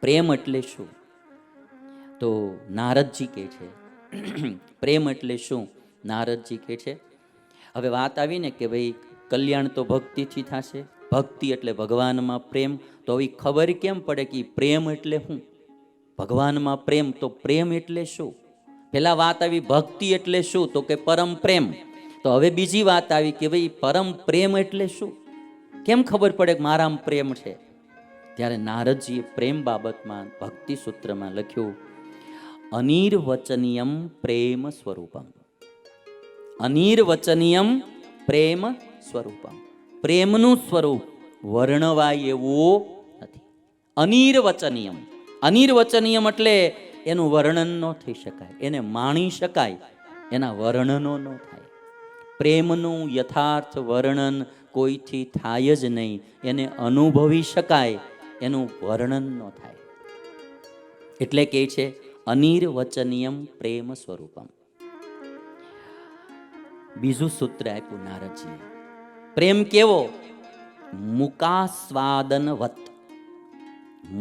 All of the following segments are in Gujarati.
પ્રેમ એટલે શું? તો નારદજી કહે છે પ્રેમ એટલે શું? નારદજી કહે છે, હવે વાત આવી ને કે ભાઈ કલ્યાણ તો ભક્તિથી થશે, ભક્તિ એટલે ભગવાનમાં પ્રેમ, તો હવે ખબર કેમ પડે કે પ્રેમ એટલે શું? ભગવાનમાં પ્રેમ, તો પ્રેમ એટલે શું? પેલા વાત આવી ભક્તિ એટલે શું, તો કે પરમ પ્રેમ. તો હવે બીજી વાત આવી કે ભાઈ પરમ પ્રેમ એટલે શું? કેમ ખબર પડે કે મારામાં પ્રેમ છે? ત્યારે નારદજીએ પ્રેમ બાબતમાં ભક્તિ સૂત્રમાં લખ્યું, અનિર્વચનીયમ પ્રેમ સ્વરૂપમ. અનિર્વચનીયમ પ્રેમ સ્વરૂપમ. પ્રેમનું સ્વરૂપ વર્ણવાય એવું નથી. અનિર્વચનીયમ. અનિર્વચનીયમ એટલે એનું વર્ણન ન થઈ શકાય, એને માણી શકાય, એના વર્ણનો ન થાય. પ્રેમનું યથાર્થ વર્ણન કોઈથી થાય જ નહીં, એને અનુભવી શકાય, એનું વર્ણન ન થાય. એટલે કે છે અનિર્વચનીયમ પ્રેમ સ્વરૂપમ. બીજું સૂત્ર આપ્યું નારદજીએ, પ્રેમ કેવો? મુકાસ્વાદનવત.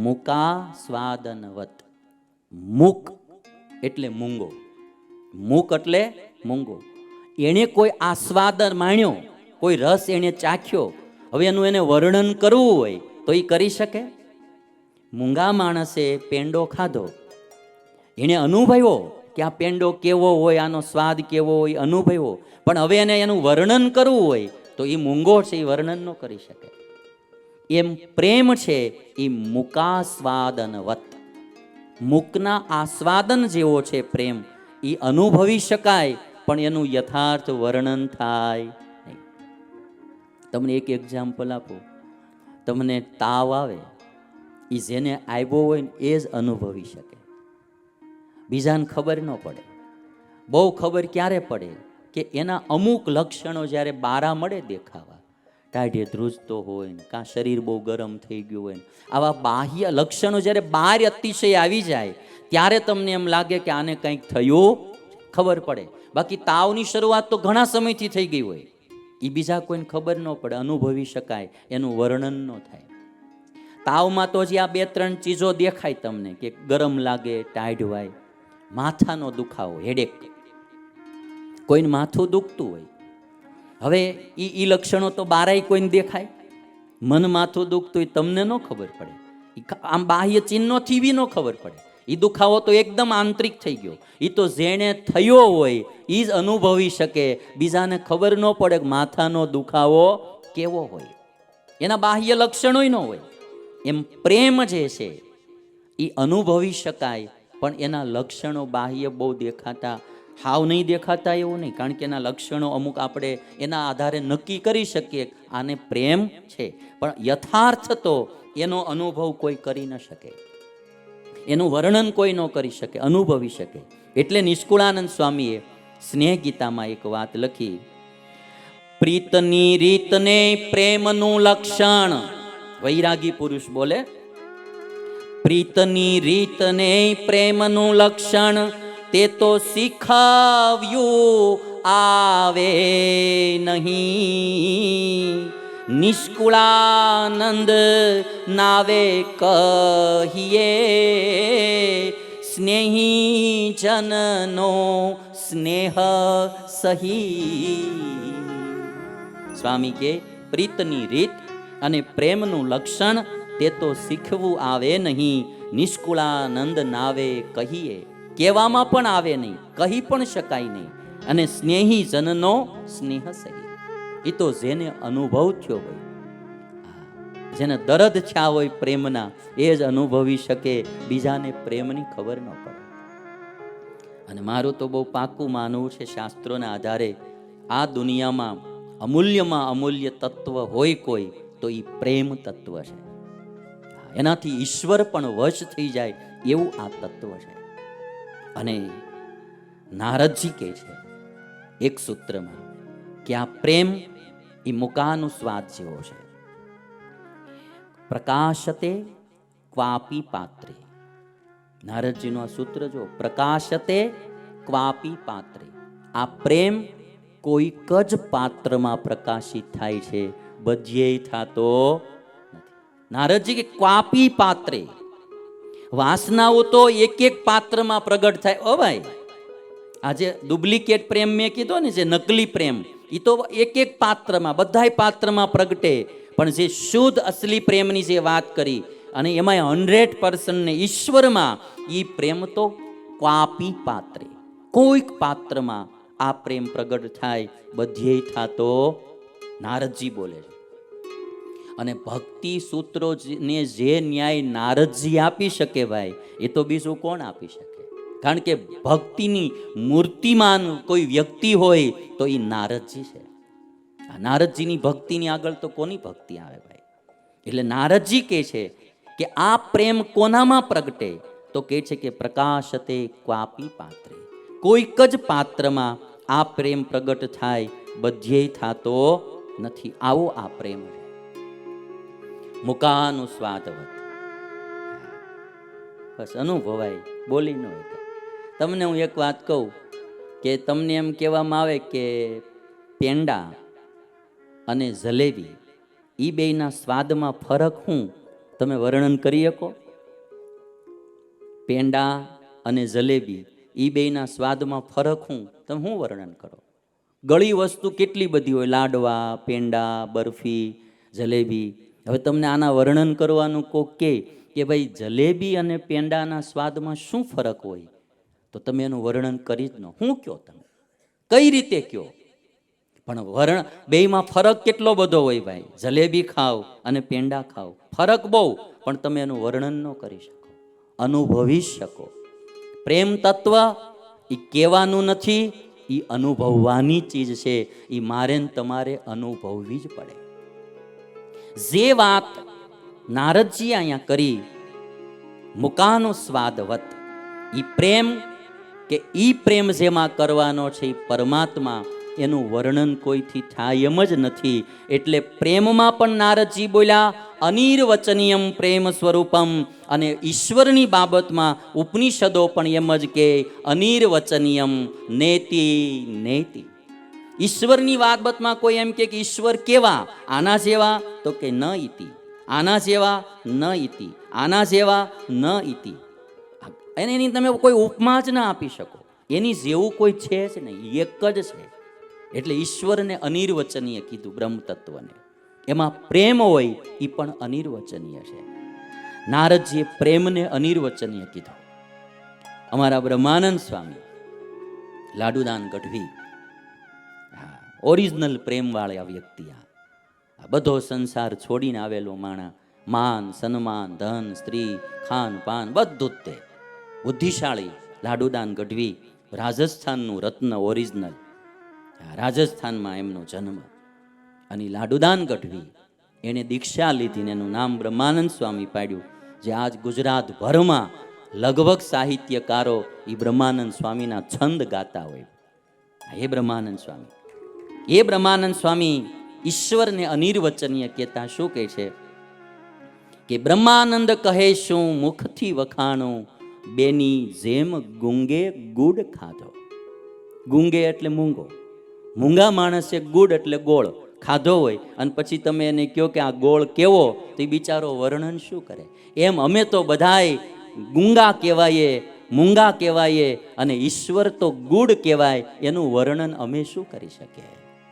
મુકાસ્વાદનવત. મુક એટલે મૂંગો, મુક એટલે મૂંગો. એણે કોઈ આસ્વાદન માણ્યો, કોઈ રસ એણે ચાખ્યો, હવે એનું એને વર્ણન કરવું હોય તો એ કરી શકે? મૂંગા માણસે પેંડો ખાધો, એણે અનુભવ્યો કે આ પેંડો કેવો હોય, આનો સ્વાદ કેવો હોય, અનુભવ્યો, પણ હવે એને એનું વર્ણન કરવું હોય તો એ મૂંગો છે, એ વર્ણન ન કરી શકે. એમ પ્રેમ છે એ મુકાસ્વાદનવત. મુકના આસ્વાદન જેવો છે પ્રેમ, એ અનુભવી શકાય પણ એનું યથાર્થ વર્ણન થાય નહીં. તમને એક એક્ઝામ્પલ આપો, તમને તાવ આવે, એ જેને આવ્યો હોય ને એ જ અનુભવી શકે, બીજાને ખબર ન પડે. બહુ ખબર ક્યારે પડે કે એના અમુક લક્ષણો જ્યારે બારા મળે દેખાવા, ટાઢે ધ્રુજતો હોય ને, કાં શરીર બહુ ગરમ થઈ ગયું હોય ને, આવા બાહ્ય લક્ષણો જ્યારે બહાર અતિશય આવી જાય ત્યારે તમને એમ લાગે કે આને કંઈક થયું, ખબર પડે. બાકી તાવની શરૂઆત તો ઘણા સમયથી થઈ ગઈ હોય, એ બીજા કોઈને ખબર ન પડે, અનુભવી શકાય, એનું વર્ણન ન થાય. તાવમાં તો જે આ બે ત્રણ ચીજો દેખાય તમને કે ગરમ લાગે, ટાઢ હોય, માથાનો દુખાવો, હેડેક, કોઈને માથું દુખતું હોય, હવે એ લક્ષણો તો બારાય કોઈને દેખાય. મન માથું દુખતું હોય તમને ન ખબર પડે, આમ બાહ્ય ચિહ્નોથી બી ન ખબર પડે. એ દુખાવો તો એકદમ આંતરિક થઈ ગયો, એ તો જેણે થયો હોય એ જ અનુભવી શકે, બીજાને ખબર ન પડે કે માથાનો દુખાવો કેવો હોય, એના બાહ્ય લક્ષણો ન હોય. એમ પ્રેમ જે છે એ અનુભવી શકાય પણ એના લક્ષણો બાહ્ય બહુ દેખાતા, હાવ નહીં દેખાતા એવું નહીં, કારણ કે એના લક્ષણો અમુક આપણે એના આધારે નક્કી કરી શકીએ આને પ્રેમ છે, પણ યથાર્થ તો એનો અનુભવ કોઈ કરી ન શકે, એનું વર્ણન કોઈ ન કરી શકે, અનુભવી શકે. એટલે નિષ્કુળાનંદ સ્વામીએ સ્નેહ ગીતામાં એક વાત લખી, પ્રીતની રીતને પ્રેમનું લક્ષણ. વૈરાગી પુરુષ બોલે, પ્રીતની રીતને પ્રેમનું લક્ષણ, તે તો શીખવ્યું આવે નહીં, નિષ્કુળાનંદ નાવે કહીએ, સ્નેહી જનનો સ્નેહ સહી. સ્વામી કે પ્રીતની રીત અને પ્રેમનું લક્ષણ તે તો શીખવું આવે નહીં, નિષ્કુળાનંદ નાવે કહીએ, કહેવામાં પણ આવે નહીં, કહી પણ શકાય નહીં, અને સ્નેહી જનનો સ્નેહ સહી. એ તો જેને અનુભવ થયો હોય, જેને દર્દ થયા હોય પ્રેમના, એ જ અનુભવી શકે, બીજાને પ્રેમની ખબર ન પડે. અને મારું તો બહુ પાકું માનવું છે, શાસ્ત્રોના આધારે આ દુનિયામાં અમૂલ્યમાં અમૂલ્ય તત્વ હોય કોઈ તો એ પ્રેમ તત્વ છે. એનાથી ઈશ્વર પણ વશ થઈ જાય એવું આ તત્વ છે. અને નારદજી કહે છે એક સૂત્રમાં કે આ પ્રેમ એ મુકાનું સ્વાદ જેવો છે. પ્રકાશતે ક્વાપી પાત્રે. નારદજીનું આ સૂત્ર જો, પ્રકાશતે ક્વાપી પાત્રે. આ પ્રેમ કોઈક જ પાત્રમાં પ્રકાશિત થાય છે, બધ્યેય થતો નથી. નારદજી કે ક્વાપી પાત્રે, વાસનાઓ તો એક એક પાત્રમાં પ્રગટ થાય. ઓ ભાઈ, આજે ડુપ્લિકેટ પ્રેમ મેં કીધો ને, જે નકલી પ્રેમ, એ તો એક એક પાત્રમાં, બધાય પાત્રમાં પ્રગટે. પણ જે શુદ્ધ અસલી પ્રેમની જે વાત કરી, અને એમાં 100% ને ઈશ્વરમાં, એ પ્રેમ તો ક્વાપી પાત્રે, કોઈક પાત્રમાં આ પ્રેમ પ્રગટ થાય, બધ્યેય થાતો. નારદજી બોલે છે. અને ભક્તિ સૂત્રો ને જે ન્યાય નારદજી આપી શકે ભાઈ, એ તો બીજું કોણ આપી શકે? કારણ કે ભક્તિની મૂર્તિમાન કોઈ વ્યક્તિ હોય તો એ નારદજી છે. આ નારદજીની ભક્તિની આગળ તો કોની ભક્તિ આવે ભાઈ? એટલે નારદજી કહે છે કે આ પ્રેમ કોનામાં પ્રગટે? તો કહે છે કે પ્રકાશતે ક્વાપી પાત્રે, કોઈક જ પાત્રમાં આ પ્રેમ પ્રગટ થાય, બધ્યેય થાતો નથી. આવો આ પ્રેમ છે. મુકાનું સ્વાદવત, બસ અનુભવાય, બોલી ન હોય. તમને હું એક વાત કહું કે તમને એમ કહેવામાં આવે કે પેંડા અને જલેબી, એ બેયના સ્વાદમાં ફરક શું? તમે વર્ણન કરી શકો? પેંડા અને જલેબી, એ બેયના સ્વાદમાં ફરક શું? તમે શું વર્ણન કરો? ગળી વસ્તુ કેટલી બધી હોય, લાડવા, પેંડા, બરફી, જલેબી. હવે તમને આના વર્ણન કરવાનું કોક કે ભાઈ જલેબી અને પેંડાના સ્વાદમાં શું ફરક હોય, તો તમે એનું વર્ણન કરી જ ન. શું કહો તમે? કઈ રીતે કહો? પણ બેયમાં ફરક કેટલો બધો હોય ભાઈ. જલેબી ખાવ અને પેંડા ખાવ, ફરક બહુ, પણ તમે એનું વર્ણન ન કરી શકો, અનુભવી શકો. પ્રેમ તત્વ એ કહેવાનું નથી, એ અનુભવવાની ચીજ છે. એ મારે ને તમારે અનુભવવી જ પડે. જે વાત નારદજી અહીંયા કરી, મુકાનો સ્વાદવત, એ પ્રેમ કે ઈ પ્રેમ જેમાં કરવાનો છે, એ પરમાત્મા, એનું વર્ણન કોઈથી થાય એમ જ નથી. એટલે પ્રેમમાં પણ નારદજી બોલ્યા અનિર્વચનીયમ પ્રેમ સ્વરૂપમ, અને ઈશ્વરની બાબતમાં ઉપનિષદો પણ એમ જ કે અનિર્વચનીયમ નેતિ નેતિ. ઈશ્વરની બાબતમાં કોઈ એમ કે ઈશ્વર કેવા? આના જેવા? તો કે ન ઇતિ. આના જેવા? ન ઇતિ. આના જેવા? ન ઇતિ. એની તમે કોઈ ઉપમા જ ના આપી શકો. એની જેવું કોઈ છે જ નહીં, એક જ છે. એટલે ઈશ્વરને અનિર્વચનીય કીધું, બ્રહ્મ તત્વને. એમાં પ્રેમ હોય એ પણ અનિર્વચનીય છે. નારદજીએ પ્રેમને અનિર્વચનીય કીધો. અમારા બ્રહ્માનંદ સ્વામી લાડુદાન ગઢવી, ઓરિજિનલ પ્રેમ વાળા વ્યક્તિ. આ બધો સંસાર છોડીને આવેલો માણા, માન સન્માન ધન સ્ત્રી ખાન પાન બધું જ તે. બુદ્ધિશાળી લાડુદાન ગઢવી, રાજસ્થાનનું રત્ન ઓરિજિનલ. રાજસ્થાનમાં એમનો જન્મ. અને લાડુદાન ગઢવી એને દીક્ષા લીધી, એનું નામ બ્રહ્માનંદ સ્વામી પાડ્યું. જે આજ ગુજરાત ભરમાં લગભગ સાહિત્યકારો એ બ્રહ્માનંદ સ્વામીના છંદ ગાતા હોય. એ બ્રહ્માનંદ સ્વામી, એ બ્રહ્માનંદ સ્વામી ઈશ્વરને અનિર્વચનીય કહેતા શું કહે છે કે બ્રહ્માનંદ કહે શું મુખથી વખાણું, બેની જેમ ગુંગે ગુડ ખાધો. ગુંગે એટલે મૂંગો. મૂંગા માણસે ગુડ એટલે ગોળ ખાધો હોય, અને પછી તમે એને કહો કે આ ગોળ કેવો, તો એ બિચારો વર્ણન શું કરે? એમ અમે તો બધાય ગુંગા કહેવાય, મૂંગા કહેવાય, અને ઈશ્વર તો ગુડ કહેવાય, એનું વર્ણન અમે શું કરી શકીએ?